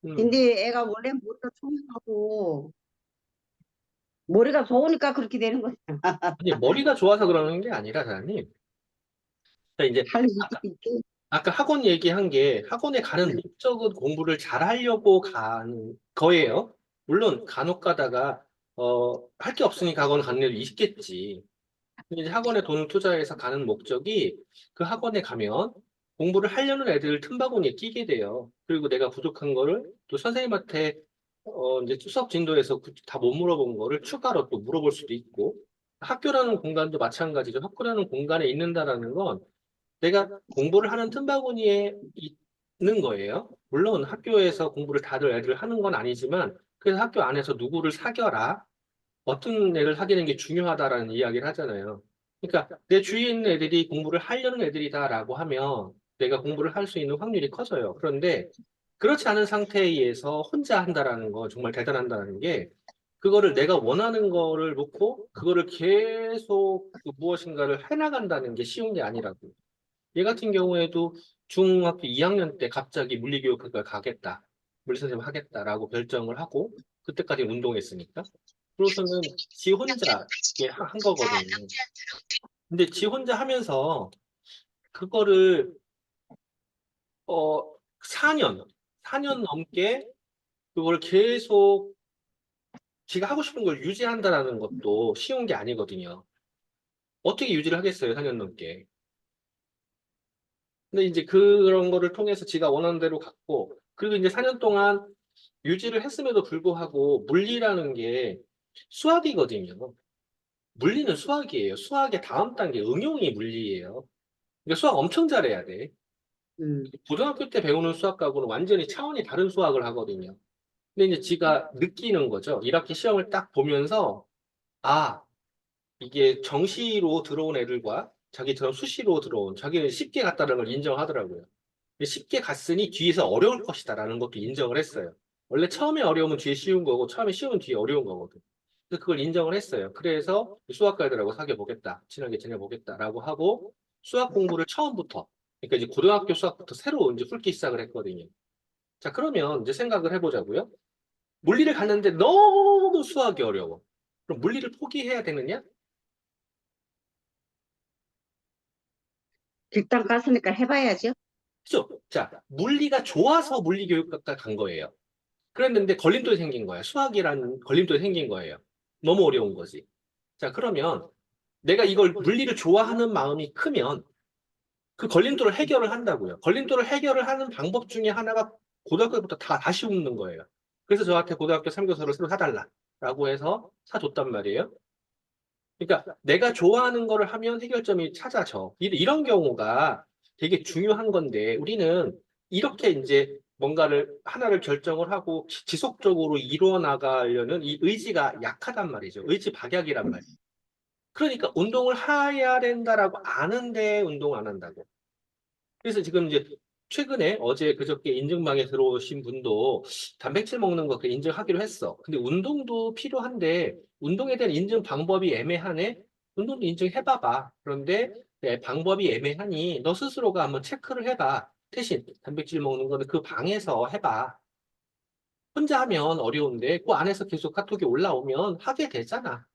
음. 근데 애가 원래 머리가 총하고 머리가 좋으니까 그렇게 되는 거야. 아니, 머리가 좋아서 그러는 게 아니라, 사장님. 그러니까 이제, 할 일이 아까, 있지. 아까 학원 얘기한 게, 학원에 가는 목적은 공부를 잘 하려고 가는 거예요. 물론, 간혹 가다가, 할 게 없으니까 학원 가는 애도 있겠지. 근데 이제 학원에 돈을 투자해서 가는 목적이 그 학원에 가면 공부를 하려는 애들 틈바구니에 끼게 돼요. 그리고 내가 부족한 거를 또 선생님한테 이제 수업 진도에서 다 못 물어본 거를 추가로 또 물어볼 수도 있고 학교라는 공간도 마찬가지죠. 학교라는 공간에 있는다라는 건 내가 공부를 하는 틈바구니에 있는 거예요. 물론 학교에서 공부를 다들 애들 하는 건 아니지만 그래서 학교 안에서 누구를 사겨라. 어떤 애를 사귀는 게 중요하다라는 이야기를 하잖아요. 그러니까 내 주위에 있는 애들이 공부를 하려는 애들이다라고 하면 내가 공부를 할 수 있는 확률이 커져요. 그런데 그렇지 않은 상태에 의해서 혼자 한다라는 건 정말 대단한다는 게 그거를 내가 원하는 거를 놓고 그거를 계속 그 무엇인가를 해나간다는 게 쉬운 게 아니라고. 얘 같은 경우에도 중학교 2학년 때 갑자기 물리교육학을 가겠다. 물리선생님 하겠다라고 결정을 하고 그때까지 운동했으니까. 그러고서는 지 혼자 이렇게 한 거거든요. 근데 지 혼자 하면서 그거를 어 4년, 4년 넘게 그걸 계속 지가 하고 싶은 걸 유지한다라는 것도 쉬운 게 아니거든요. 어떻게 유지를 하겠어요, 4년 넘게. 근데 이제 그런 거를 통해서 지가 원하는 대로 갔고, 그리고 이제 4년 동안 유지를 했음에도 불구하고 물리라는 게 수학이거든요. 물리는 수학이에요. 수학의 다음 단계 응용이 물리예요. 그러니까 수학 엄청 잘해야 돼. 음. 고등학교 때 배우는 수학하고는 완전히 차원이 다른 수학을 하거든요. 근데 이제 지가 느끼는 거죠. 1학기 시험을 딱 보면서, 아, 이게 정시로 들어온 애들과 자기처럼 수시로 들어온, 자기는 쉽게 갔다는 걸 인정하더라고요. 쉽게 갔으니 뒤에서 어려울 것이다라는 것도 인정을 했어요. 원래 처음에 어려우면 뒤에 쉬운 거고, 처음에 쉬우면 뒤에 어려운 거거든. 그래서 그걸 인정을 했어요. 그래서 수학과애들하고 사귀어 보겠다, 친하게 지내보겠다라고 하고, 수학 공부를 처음부터, 그러니까 이제 고등학교 수학부터 새로 이제 풀기 시작을 했거든요. 자, 그러면 이제 생각을 해보자고요. 물리를 갔는데 너무 수학이 어려워. 그럼 물리를 포기해야 되느냐? 일단 갔으니까 해봐야죠. 그죠? 자, 물리가 좋아서 물리교육학과 간 거예요. 그랬는데 걸림돌이 생긴 거야. 수학이라는 걸림돌이 생긴 거예요. 너무 어려운 거지. 자, 그러면 내가 이걸 물리를 좋아하는 마음이 크면 그 걸림돌을 해결을 한다고요. 걸림돌을 해결을 하는 방법 중에 하나가 고등학교부터 다 다시 웃는 거예요. 그래서 저한테 고등학교 3교서를 새로 사달라라고 해서 사줬단 말이에요. 그러니까 내가 좋아하는 거를 하면 해결점이 찾아져. 이런 경우가 되게 중요한 건데 우리는 이렇게 이제 뭔가를 하나를 결정을 하고 지속적으로 이루어 나가려는 이 의지가 약하단 말이죠. 의지 박약이란 말이에요. 그러니까 운동을 해야 된다라고 아는데 운동 안 한다고. 그래서 지금 이제 최근에 어제 그저께 인증방에 들어오신 분도 단백질 먹는 거 그 인증하기로 했어. 근데 운동도 필요한데 운동에 대한 인증 방법이 애매하네. 운동도 인증해봐봐. 그런데 네, 방법이 애매하니 너 스스로가 한번 체크를 해봐. 대신 단백질 먹는 거는 그 방에서 해봐. 혼자 하면 어려운데 그 안에서 계속 카톡이 올라오면 하게 되잖아.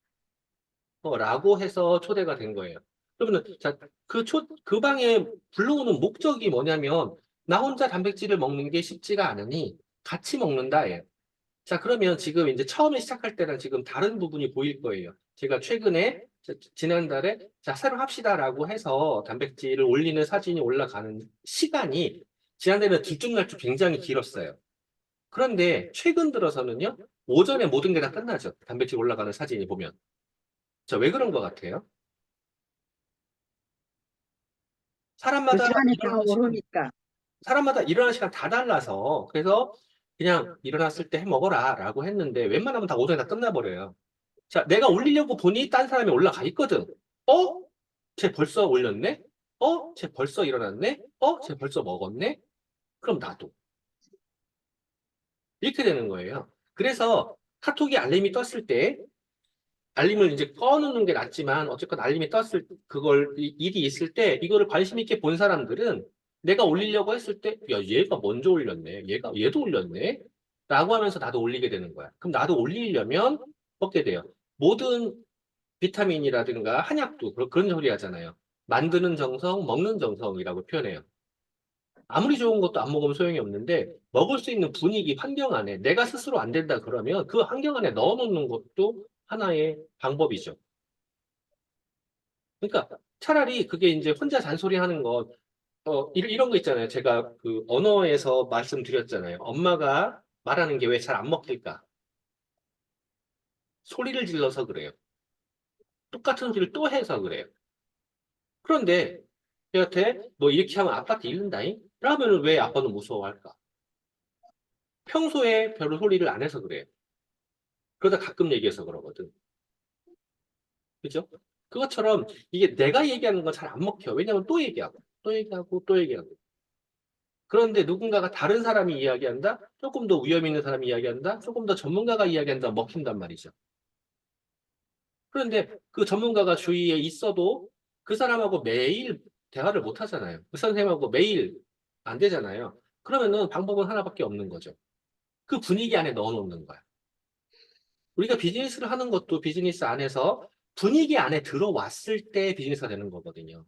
라고 해서 초대가 된 거예요. 그러면 자, 그 방에 불러오는 목적이 뭐냐면 나 혼자 단백질을 먹는 게 쉽지가 않으니 같이 먹는다예요. 자, 그러면 지금 이제 처음에 시작할 때랑 지금 다른 부분이 보일 거예요. 제가 최근에 지난달에 자, 새로 합시다라고 해서 단백질을 올리는 사진이 올라가는 시간이 지난달에는 들쭉날쭉 굉장히 길었어요. 그런데 최근 들어서는요, 오전에 모든 게 다 끝나죠. 단백질 올라가는 사진이 보면. 자, 왜 그런 것 같아요? 그 사람마다 시간에 다 일어나는 시간, 오르니까. 사람마다 일어나는 시간 다 달라서, 그래서 그냥 일어났을 때 해 먹어라 라고 했는데, 웬만하면 다 오전에 다 끝나버려요. 자, 내가 올리려고 보니 딴 사람이 올라가 있거든. 어? 쟤 벌써 올렸네? 쟤 벌써 일어났네? 쟤 벌써 먹었네? 그럼 나도. 이렇게 되는 거예요. 그래서 카톡이 알림이 떴을 때, 알림을 이제 꺼놓는 게 낫지만 어쨌건 알림이 떴을 그걸 일이 있을 때 이거를 관심 있게 본 사람들은 내가 올리려고 했을 때 야 얘가 먼저 올렸네 얘가 얘도 올렸네 라고 하면서 나도 올리게 되는 거야. 그럼 나도 올리려면 어떻게 돼요? 모든 비타민이라든가 한약도 그런 소리 하잖아요. 만드는 정성, 먹는 정성이라고 표현해요. 아무리 좋은 것도 안 먹으면 소용이 없는데 먹을 수 있는 분위기, 환경 안에 내가 스스로 안 된다 그러면 그 환경 안에 넣어놓는 것도 하나의 방법이죠. 그러니까 차라리 그게 이제 혼자 잔소리 하는 거, 이런 거 있잖아요. 제가 그 언어에서 말씀드렸잖아요. 엄마가 말하는 게 왜 잘 안 먹힐까? 소리를 질러서 그래요. 똑같은 소리를 또 해서 그래요. 그런데 걔한테 너 이렇게 하면 아빠한테 잃는다잉? 라면 왜 아빠는 무서워할까? 평소에 별로 소리를 안 해서 그래요. 그러다 가끔 얘기해서 그러거든. 그죠? 그것처럼 이게 내가 얘기하는 건 잘 안 먹혀. 왜냐면 또 얘기하고, 또 얘기하고, 또 얘기하고. 그런데 누군가가 다른 사람이 이야기한다? 조금 더 위험 있는 사람이 이야기한다? 조금 더 전문가가 이야기한다? 먹힌단 말이죠. 그런데 그 전문가가 주위에 있어도 그 사람하고 매일 대화를 못 하잖아요. 그 선생님하고 매일 안 되잖아요. 그러면은 방법은 하나밖에 없는 거죠. 그 분위기 안에 넣어놓는 거야. 우리가 비즈니스를 하는 것도 비즈니스 안에서 분위기 안에 들어왔을 때 비즈니스가 되는 거거든요.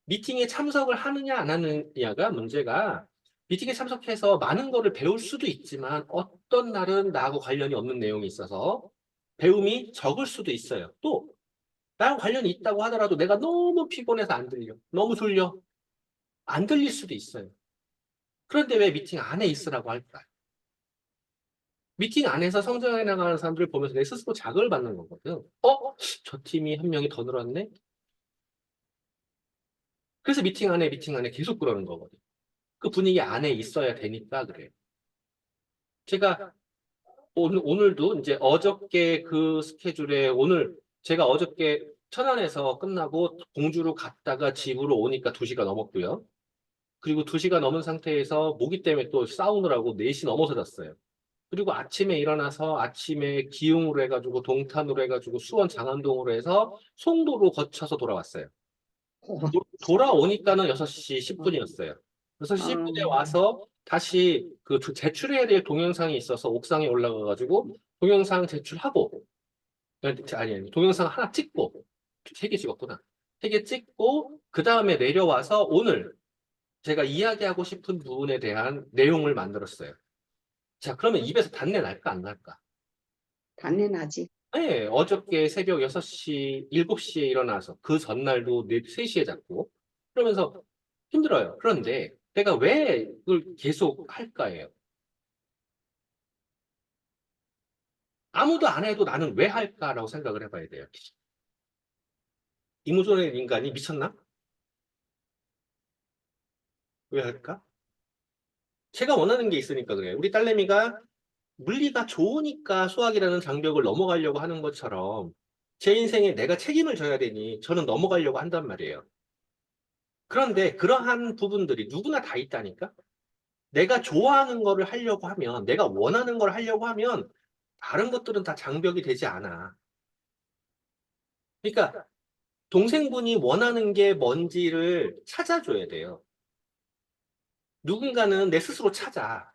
미팅에 참석을 하느냐 안 하느냐가 문제가 미팅에 참석해서 많은 거를 배울 수도 있지만 어떤 날은 나하고 관련이 없는 내용이 있어서 배움이 적을 수도 있어요. 또 나랑 관련이 있다고 하더라도 내가 너무 피곤해서 안 들려. 너무 졸려. 안 들릴 수도 있어요. 그런데 왜 미팅 안에 있으라고 할까? 미팅 안에서 성장해 나가는 사람들을 보면서 내 스스로 자극을 받는 거거든. 저 팀이 한 명이 더 늘었네? 그래서 미팅 안에 계속 그러는 거거든. 그 분위기 안에 있어야 되니까 그래요. 제가 오늘도 이제 어저께 그 스케줄에 오늘 제가 어저께 천안에서 끝나고 공주로 갔다가 집으로 오니까 2시가 넘었고요. 그리고 2시가 넘은 상태에서 모기 때문에 또 싸우느라고 4시 넘어서 잤어요. 그리고 아침에 일어나서 아침에 기흥으로 해가지고 동탄으로 해가지고 수원 장안동으로 해서 송도로 거쳐서 돌아왔어요. 어, 돌아오니까는 6시 10분이었어요. 6시 10분에 와서 다시 그 제출해야 될 동영상이 있어서 옥상에 올라가가지고 동영상 제출하고, 아니, 동영상 하나 찍고, 3개 찍었구나. 3개 찍고, 그 다음에 내려와서 오늘 제가 이야기하고 싶은 부분에 대한 내용을 만들었어요. 자, 그러면 입에서 단내 날까, 안 날까? 단내 나지. 네, 어저께 새벽 6시, 7시에 일어나서 그 전날도 3시에 잤고, 그러면서 힘들어요. 그런데 내가 왜 이걸 계속 할까예요? 아무도 안 해도 나는 왜 할까라고 생각을 해봐야 돼요. 이무전의 인간이 미쳤나? 왜 할까? 제가 원하는 게 있으니까 그래요. 우리 딸내미가 물리가 좋으니까 수학이라는 장벽을 넘어가려고 하는 것처럼 제 인생에 내가 책임을 져야 되니 저는 넘어가려고 한단 말이에요. 그런데 그러한 부분들이 누구나 다 있다니까? 내가 좋아하는 거를 하려고 하면, 내가 원하는 걸 하려고 하면, 다른 것들은 다 장벽이 되지 않아. 그러니까, 동생분이 원하는 게 뭔지를 찾아줘야 돼요. 누군가는 내 스스로 찾아.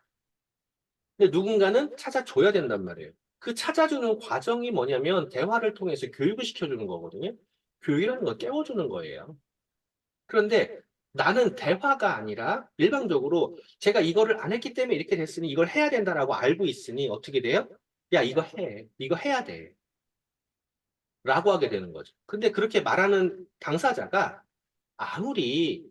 근데 누군가는 찾아줘야 된단 말이에요. 그 찾아주는 과정이 뭐냐면, 대화를 통해서 교육을 시켜주는 거거든요. 교육이라는 걸 깨워주는 거예요. 그런데 나는 대화가 아니라 일방적으로 제가 이거를 안 했기 때문에 이렇게 됐으니 이걸 해야 된다라고 알고 있으니 어떻게 돼요? 야, 이거 해. 이거 해야 돼. 라고 하게 되는 거죠. 근데 그렇게 말하는 당사자가 아무리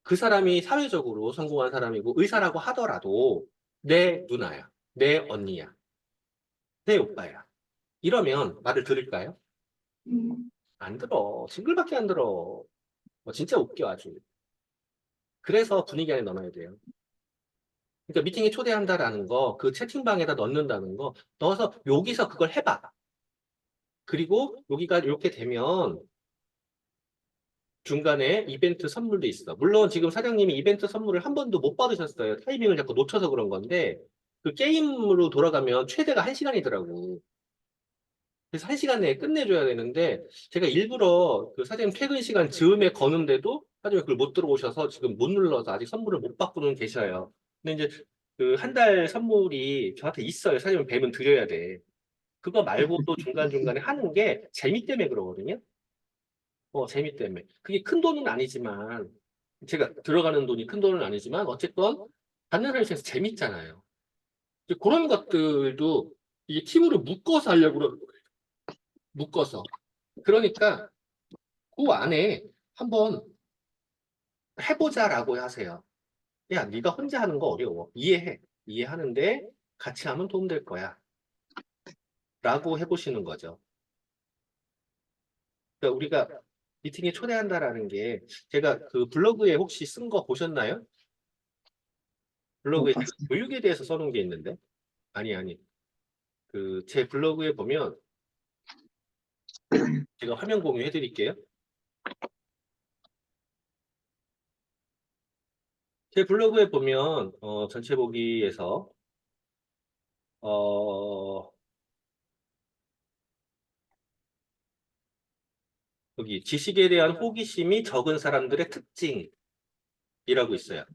그 사람이 사회적으로 성공한 사람이고 의사라고 하더라도 내 누나야, 내 언니야, 내 오빠야. 이러면 말을 들을까요? 안 들어. 징글밖에 안 들어. 진짜 웃겨 아주. 그래서 분위기 안에 넣어야 돼요. 그러니까 미팅에 초대한다라는 거, 그 채팅방에다 넣는다는 거, 넣어서 여기서 그걸 해봐. 그리고 여기가 이렇게 되면 중간에 이벤트 선물도 있어. 물론 지금 사장님이 이벤트 선물을 한 번도 못 받으셨어요. 타이밍을 자꾸 놓쳐서 그런 건데, 그 게임으로 돌아가면 최대가 1시간이더라고. 그래서 1시간 내에 끝내줘야 되는데, 제가 일부러 그 사장님 퇴근 시간 즈음에 거는데도 사장님이 그걸 못 들어오셔서 지금 못 눌러서 아직 선물을 못 받고는 계셔요. 근데 이제 그 한 달 선물이 저한테 있어요. 사실은 뱀은 드려야 돼. 그거 말고도 중간중간에 하는 게 재미 때문에 그러거든요. 재미 때문에. 그게 큰 돈은 아니지만, 제가 들어가는 돈이 큰 돈은 아니지만, 어쨌건, 받는 사람 입장에서 재밌잖아요. 이제 그런 것들도 이게 팀으로 묶어서 하려고 그러는 거예요. 묶어서. 그러니까, 그 안에 한번 해보자라고 하세요. 야, 네가 혼자 하는 거 어려워. 이해해. 이해하는데, 같이 하면 도움될 거야. 라고 해보시는 거죠. 그러니까 우리가 미팅에 초대한다라는 게, 제가 그 블로그에 혹시 쓴 거 보셨나요? 못 블로그에 제가 봤어요. 교육에 대해서 써놓은 게 있는데, 아니. 그, 제 블로그에 보면, 제가 화면 공유해 드릴게요. 제 블로그에 보면, 전체 보기에서, 어, 여기 지식에 대한 호기심이 적은 사람들의 특징이라고 있어요.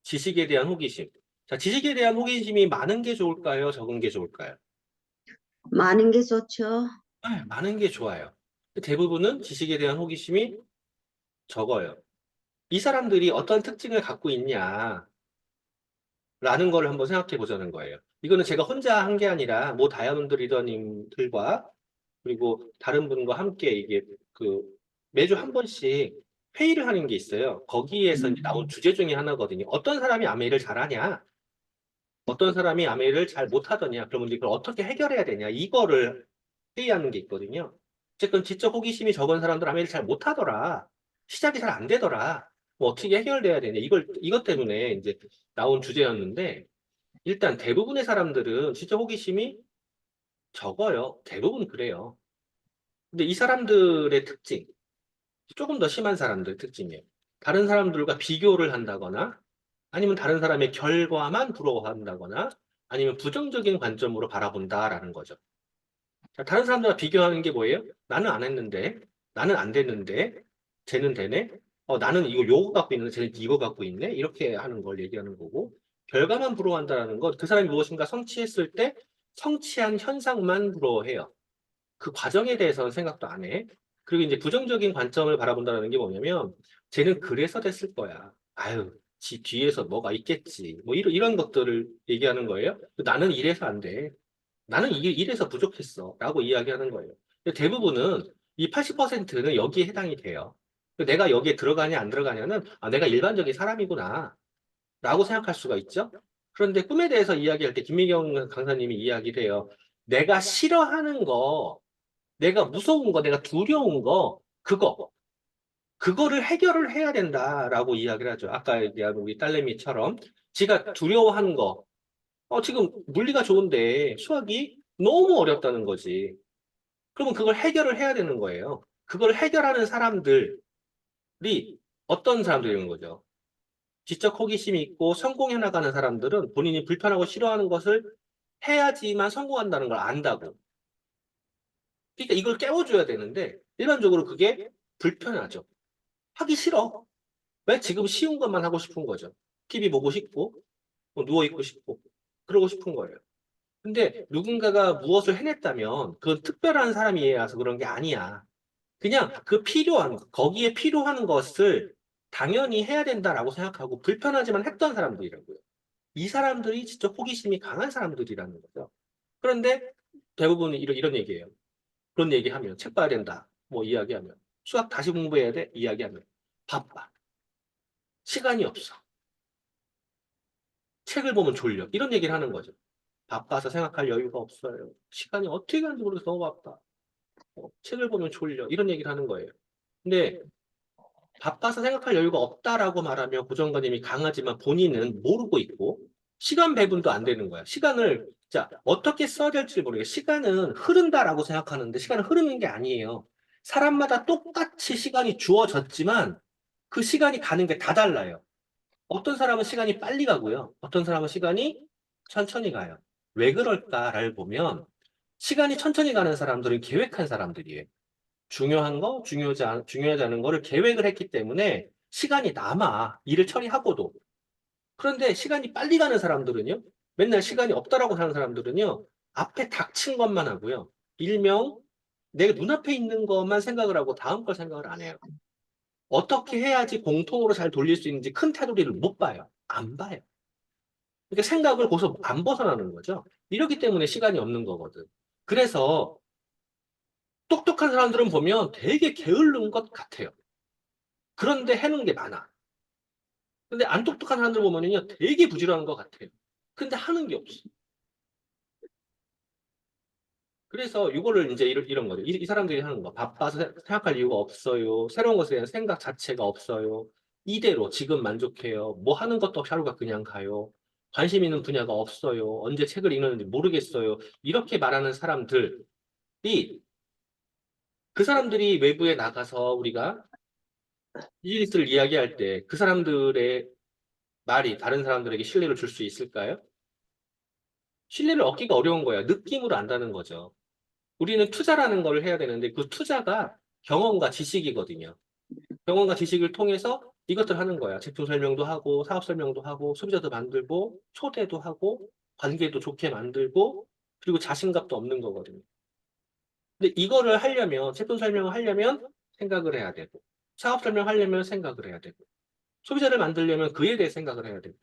지식에 대한 호기심. 자, 지식에 대한 호기심이 많은 게 좋을까요? 적은 게 좋을까요? 많은 게 좋죠. 네, 많은 게 좋아요. 대부분은 지식에 대한 호기심이 적어요. 이 사람들이 어떤 특징을 갖고 있냐, 라는 걸 한번 생각해 보자는 거예요. 이거는 제가 혼자 한 게 아니라, 뭐, 다이아몬드 리더님들과, 그리고 다른 분과 함께 이게, 그, 매주 한 번씩 회의를 하는 게 있어요. 거기에서 이제 나온 주제 중에 하나거든요. 어떤 사람이 아메이를 잘하냐? 어떤 사람이 아메이를 잘 못하더냐? 그러면 이걸 어떻게 해결해야 되냐? 이거를 회의하는 게 있거든요. 어쨌든 지적 호기심이 적은 사람들 아메이를 잘 못하더라. 시작이 잘 안 되더라. 뭐 어떻게 해결돼야 되냐? 이것 때문에 이제 나온 주제였는데, 일단 대부분의 사람들은 지적 호기심이 적어요. 대부분 그래요. 근데 이 사람들의 특징, 조금 더 심한 사람들 특징이에요. 다른 사람들과 비교를 한다거나, 아니면 다른 사람의 결과만 부러워한다거나, 아니면 부정적인 관점으로 바라본다라는 거죠. 자, 다른 사람들과 비교하는 게 뭐예요? 나는 안 했는데, 나는 안 됐는데, 쟤는 되네? 나는 요거 갖고 있는데, 쟤는 이거 갖고 있네? 이렇게 하는 걸 얘기하는 거고, 결과만 부러워한다는 건 그 사람이 무엇인가 성취했을 때 성취한 현상만 부러워해요. 그 과정에 대해서는 생각도 안 해. 그리고 이제 부정적인 관점을 바라본다는 게 뭐냐면, 쟤는 그래서 됐을 거야. 아유, 지 뒤에서 뭐가 있겠지. 뭐 이런 것들을 얘기하는 거예요. 나는 이래서 안 돼. 나는 이게 이래서 부족했어. 라고 이야기하는 거예요. 근데 대부분은 이 80%는 여기에 해당이 돼요. 내가 여기에 들어가냐 안 들어가냐는 내가 일반적인 사람이구나 라고 생각할 수가 있죠. 그런데 꿈에 대해서 이야기할 때 김미경 강사님이 이야기를 해요. 내가 싫어하는 거, 내가 무서운 거, 내가 두려운 거, 그거를 해결을 해야 된다라고 이야기를 하죠. 아까 얘기한 우리 딸내미처럼 지가 두려워하는 거, 지금 물리가 좋은데 수학이 너무 어렵다는 거지. 그러면 그걸 해결을 해야 되는 거예요. 그걸 해결하는 사람들이 어떤 사람들인 거죠? 지적 호기심이 있고 성공해 나가는 사람들은 본인이 불편하고 싫어하는 것을 해야지만 성공한다는 걸 안다고. 그러니까 이걸 깨워줘야 되는데 일반적으로 그게 불편하죠. 하기 싫어. 왜 지금 쉬운 것만 하고 싶은 거죠. TV 보고 싶고, 누워있고 싶고, 그러고 싶은 거예요. 근데 누군가가 무엇을 해냈다면 그건 특별한 사람이라서 그런 게 아니야. 그냥 거기에 필요한 것을 당연히 해야 된다라고 생각하고 불편하지만 했던 사람들이라고요. 이 사람들이 진짜 호기심이 강한 사람들이라는 거죠. 그런데 대부분이 이런 얘기예요. 그런 얘기하면 책 봐야 된다. 뭐 이야기하면 수학 다시 공부해야 돼. 이야기하면 바빠. 시간이 없어. 책을 보면 졸려. 이런 얘기를 하는 거죠. 바빠서 생각할 여유가 없어요. 시간이 어떻게 가는지 모르겠어. 너무 바빠. 책을 보면 졸려. 이런 얘기를 하는 거예요. 근데 바빠서 생각할 여유가 없다라고 말하면 고정관념이 강하지만 본인은 모르고 있고 시간 배분도 안 되는 거야. 시간을 자 어떻게 써야 될지 모르겠어. 시간은 흐른다라고 생각하는데 시간은 흐르는 게 아니에요. 사람마다 똑같이 시간이 주어졌지만 그 시간이 가는 게 다 달라요. 어떤 사람은 시간이 빨리 가고요. 어떤 사람은 시간이 천천히 가요. 왜 그럴까를 보면 시간이 천천히 가는 사람들은 계획한 사람들이에요. 중요한 거, 중요하지 않은 거를 계획을 했기 때문에 시간이 남아. 일을 처리하고도. 그런데 시간이 빨리 가는 사람들은요, 맨날 시간이 없다라고 사는 사람들은요, 앞에 닥친 것만 하고요. 일명 내 눈앞에 있는 것만 생각을 하고 다음 걸 생각을 안 해요. 어떻게 해야지 공통으로 잘 돌릴 수 있는지 큰 테두리를 못 봐요. 안 봐요. 그러니까 생각을 거기서 안 벗어나는 거죠. 이렇기 때문에 시간이 없는 거거든. 그래서 똑똑한 사람들은 보면 되게 게으른 것 같아요. 그런데 해놓은 게 많아. 근데 안 똑똑한 사람들 보면요, 되게 부지런한 것 같아요. 근데 하는 게 없어. 그래서 이거를 이제 이런 거죠. 이 사람들이 하는 거. 바빠서 생각할 이유가 없어요. 새로운 것에 대한 생각 자체가 없어요. 이대로 지금 만족해요. 뭐 하는 것도 없이 하루가 그냥 가요. 관심 있는 분야가 없어요. 언제 책을 읽는지 모르겠어요. 이렇게 말하는 사람들이 그 사람들이 외부에 나가서 우리가 비즈니스를 이야기할 때 그 사람들의 말이 다른 사람들에게 신뢰를 줄 수 있을까요? 신뢰를 얻기가 어려운 거야. 느낌으로 안다는 거죠. 우리는 투자라는 걸 해야 되는데 그 투자가 경험과 지식이거든요. 경험과 지식을 통해서 이것들 하는 거야. 제품 설명도 하고, 사업 설명도 하고, 소비자도 만들고, 초대도 하고, 관계도 좋게 만들고, 그리고 자신감도 없는 거거든요. 근데 이거를 하려면, 제품 설명을 하려면 생각을 해야 되고, 사업 설명하려면 생각을 해야 되고, 소비자를 만들려면 그에 대해 생각을 해야 되고,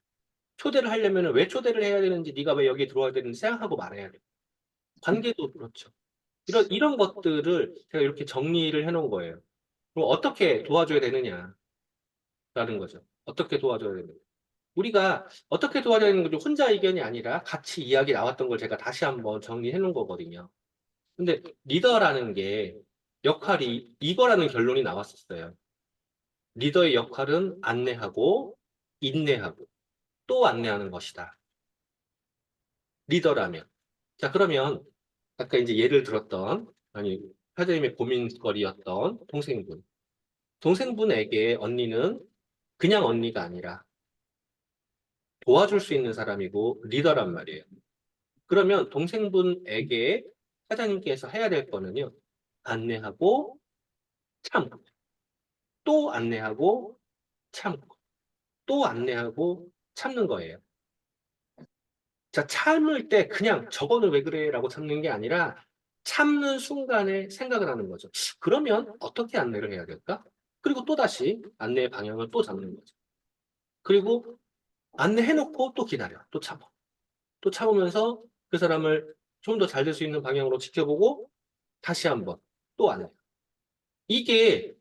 초대를 하려면 왜 초대를 해야 되는지, 네가 왜 여기 들어와야 되는지 생각하고 말해야 되고, 관계도 그렇죠. 이런 것들을 제가 이렇게 정리를 해놓은 거예요. 그럼 어떻게 도와줘야 되느냐라는 거죠. 어떻게 도와줘야 되느냐. 우리가 어떻게 도와줘야 되는 거죠. 혼자 의견이 아니라 같이 이야기 나왔던 걸 제가 다시 한번 정리해 놓은 거거든요. 근데 리더라는 게 역할이 이거라는 결론이 나왔었어요. 리더의 역할은 안내하고 인내하고 또 안내하는 것이다. 리더라면. 자, 그러면 아까 이제 예를 들었던 아니 사장님의 고민거리였던 동생분. 동생분에게 언니는 그냥 언니가 아니라 도와줄 수 있는 사람이고 리더란 말이에요. 그러면 동생분에게 사장님께서 해야 될 거는요. 안내하고 참고, 또 안내하고 참고, 또 안내하고 참는 거예요. 자, 참을 때 그냥 저거는 왜 그래? 라고 참는 게 아니라 참는 순간에 생각을 하는 거죠. 그러면 어떻게 안내를 해야 될까? 그리고 또다시 안내의 방향을 또 잡는 거죠. 그리고 안내해놓고 또 기다려. 또 참아. 또 참으면서 그 사람을 좀 더 잘 될 수 있는 방향으로 지켜보고 다시 한번 또 안내. 이게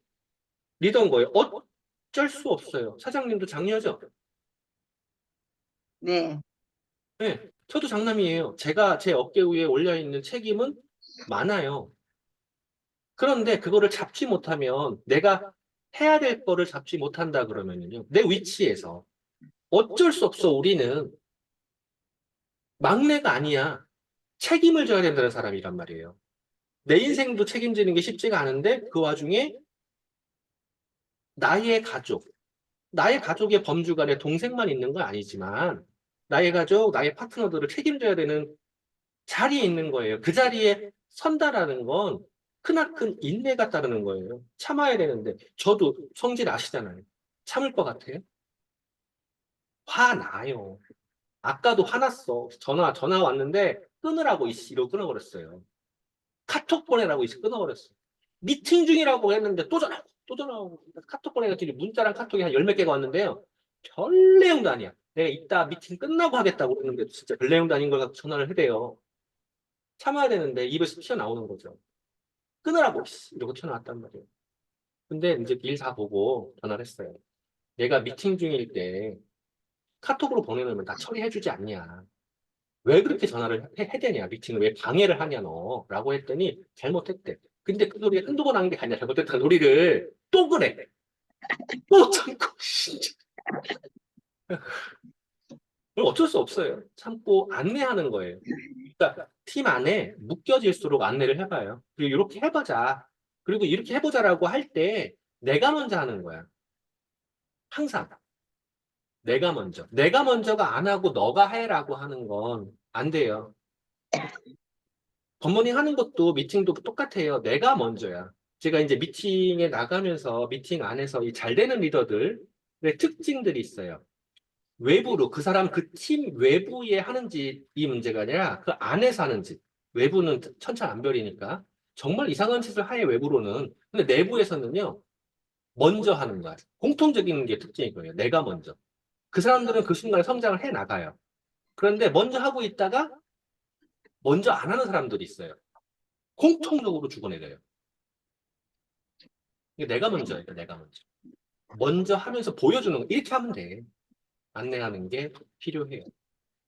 리더인 거예요. 어쩔 수 없어요. 사장님도 장녀죠? 네. 네. 저도 장남이에요. 제가 제 어깨 위에 올려있는 책임은 많아요. 그런데 그거를 잡지 못하면 내가 해야 될 거를 잡지 못한다 그러면요. 내 위치에서 어쩔 수 없어. 우리는 막내가 아니야. 책임을 져야 된다는 사람이란 말이에요. 내 인생도 책임지는 게 쉽지가 않은데 그 와중에 나의 가족, 나의 가족의 범주가 내 동생만 있는 건 아니지만 나의 가족, 나의 파트너들을 책임져야 되는 자리에 있는 거예요. 그 자리에 선다라는 건 크나큰 인내가 따르는 거예요. 참아야 되는데 저도 성질 아시잖아요. 참을 것 같아요? 화나요. 아까도 화났어. 전화 왔는데 끊으라고 이씨로 끊어버렸어요. 카톡 보내라고 이씨 끊어버렸어. 미팅 중이라고 했는데 또 전화하고 또 전화하고 카톡 보내가지고 문자랑 카톡이 한 열 몇 개가 왔는데요. 별 내용도 아니야. 내가 이따 미팅 끝나고 하겠다고 그랬는데 진짜 별 내용도 아닌 걸 갖고 전화를 해대요. 참아야 되는데 입에서 튀어나오는 거죠. 끊으라고 씨, 이러고 튀어나왔단 말이에요. 근데 이제 일 다 보고 전화를 했어요. 내가 미팅 중일 때 카톡으로 보내놓으면 다 처리해주지 않냐. 왜 그렇게 전화를 해대냐, 미팅을 왜 방해를 하냐, 너. 라고 했더니 잘못했대. 근데 그 소리가 한두 번 한 게 아니라 잘못했다는 소리를 또 그래. 또 참고, 진짜. 그걸 어쩔 수 없어요. 참고 안내하는 거예요. 그러니까 팀 안에 묶여질수록 안내를 해봐요. 그리고 이렇게 해보자. 그리고 이렇게 해보자라고 할 때 내가 먼저 하는 거야. 항상. 내가 먼저. 내가 먼저가 안 하고 너가 해라고 하는 건 안 돼요. 굿모닝 하는 것도 미팅도 똑같아요. 내가 먼저야. 제가 이제 미팅에 나가면서 미팅 안에서 이 잘 되는 리더들의 특징들이 있어요. 외부로 그 사람 그 팀 외부에 하는지 이 문제가 아니라 그 안에서 하는지. 외부는 천차만별이니까 정말 이상한 짓을 하해 외부로는. 근데 내부에서는요 먼저 하는 거야. 공통적인 게 특징인 거예요. 내가 먼저. 그 사람들은 그 순간에 성장을 해 나가요. 그런데 먼저 하고 있다가 먼저 안 하는 사람들이 있어요. 공통적으로 죽어내려요. 이게 내가 먼저예요. 내가 먼저. 먼저 하면서 보여주는 거. 이렇게 하면 돼. 안내하는 게 필요해요.